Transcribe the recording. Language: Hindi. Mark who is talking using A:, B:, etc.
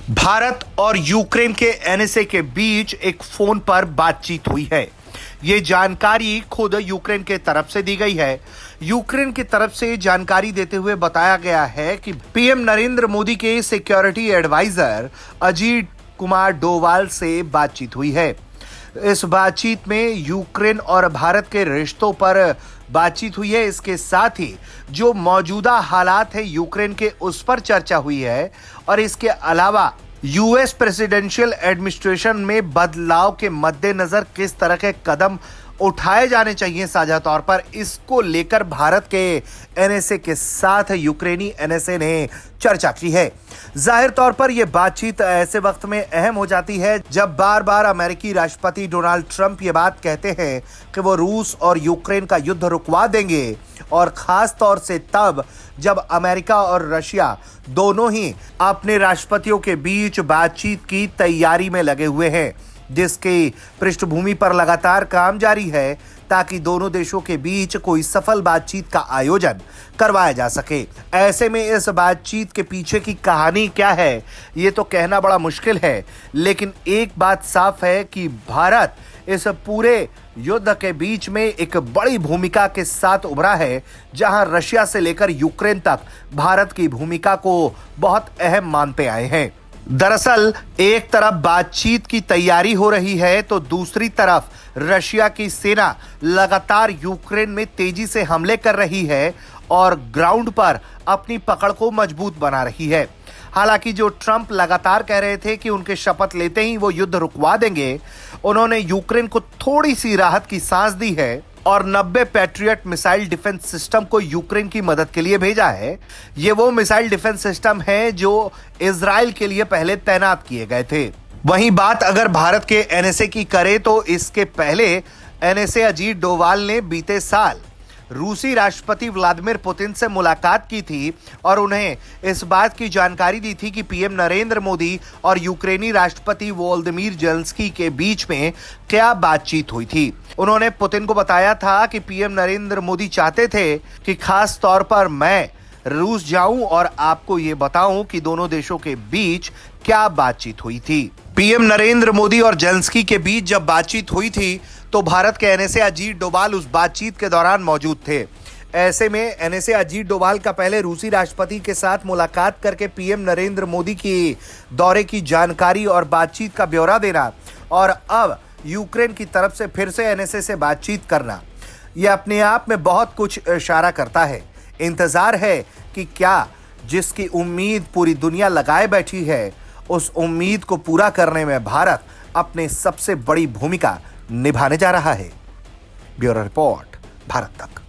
A: भारत और यूक्रेन के एनएसए के बीच एक फोन पर बातचीत हुई है। ये जानकारी खुद यूक्रेन के तरफ से दी गई है। यूक्रेन की तरफ से जानकारी देते हुए बताया गया है कि पीएम नरेंद्र मोदी के सिक्योरिटी एडवाइजर अजीत कुमार डोवाल से बातचीत हुई है। इस बातचीत में यूक्रेन और भारत के रिश्तों पर बातचीत हुई है। इसके साथ ही जो मौजूदा हालात है यूक्रेन के, उस पर चर्चा हुई है और इसके अलावा यूएस प्रेसिडेंशियल एडमिनिस्ट्रेशन में बदलाव के मद्देनजर किस तरह के कदम उठाए जाने चाहिए साझा तौर पर, इसको लेकर भारत के एनएसए के साथ यूक्रेनी एनएसए ने चर्चा की है। जाहिर तौर पर यह बातचीत ऐसे वक्त में अहम हो जाती है जब बार बार अमेरिकी राष्ट्रपति डोनाल्ड ट्रंप ये बात कहते हैं कि वो रूस और यूक्रेन का युद्ध रुकवा देंगे, और खास तौर से तब जब अमेरिका और रशिया दोनों ही अपने राष्ट्रपतियों के बीच बातचीत की तैयारी में लगे हुए हैं, जिसकी पृष्ठभूमि पर लगातार काम जारी है ताकि दोनों देशों के बीच कोई सफल बातचीत का आयोजन करवाया जा सके। ऐसे में इस बातचीत के पीछे की कहानी क्या है, ये तो कहना बड़ा मुश्किल है, लेकिन एक बात साफ है कि भारत इस पूरे युद्ध के बीच में एक बड़ी भूमिका के साथ उभरा है, जहां रशिया से लेकर यूक्रेन तक भारत की भूमिका को बहुत अहम मानते आए हैं। दरअसल एक तरफ बातचीत की तैयारी हो रही है तो दूसरी तरफ रशिया की सेना लगातार यूक्रेन में तेजी से हमले कर रही है और ग्राउंड पर अपनी पकड़ को मजबूत बना रही है। हालांकि जो ट्रंप लगातार कह रहे थे कि उनके शपथ लेते ही वो युद्ध रुकवा देंगे, उन्होंने यूक्रेन को थोड़ी सी राहत की सांस दी है और 90 पैट्रियट मिसाइल डिफेंस सिस्टम को यूक्रेन की मदद के लिए भेजा है। ये वो मिसाइल डिफेंस सिस्टम है जो इजराइल के लिए पहले तैनात किए गए थे। वहीं बात अगर भारत के एनएसए की करें तो इसके पहले एनएसए अजीत डोवाल ने बीते साल रूसी राष्ट्रपति व्लादिमीर पुतिन से मुलाकात की थी और उन्हें इस बात की जानकारी दी थी कि पीएम नरेंद्र मोदी और यूक्रेनी राष्ट्रपति वोलोदिमीर ज़ेलेंस्की के बीच में क्या बातचीत हुई थी। उन्होंने पुतिन को बताया था कि पीएम नरेंद्र मोदी चाहते थे कि खास तौर पर मैं रूस जाऊं और आपको ये बताऊं कि दोनों देशों के बीच क्या बातचीत हुई थी। पीएम नरेंद्र मोदी और ज़ेलेंस्की के बीच जब बातचीत हुई थी तो भारत के एनएसए अजीत डोभाल उस बातचीत के दौरान मौजूद थे। ऐसे में एनएसए अजीत डोभाल का पहले रूसी राष्ट्रपति के साथ मुलाकात करके पीएम नरेंद्र मोदी की दौरे की जानकारी और बातचीत का ब्यौरा देना और अब यूक्रेन की तरफ से फिर से एनएसए से बातचीत करना, यह अपने आप में बहुत कुछ इशारा करता है। इंतजार है कि क्या जिसकी उम्मीद पूरी दुनिया लगाए बैठी है, उस उम्मीद को पूरा करने में भारत अपने सबसे बड़ी भूमिका निभाने जा रहा है। ब्यूरो रिपोर्ट, भारत तक।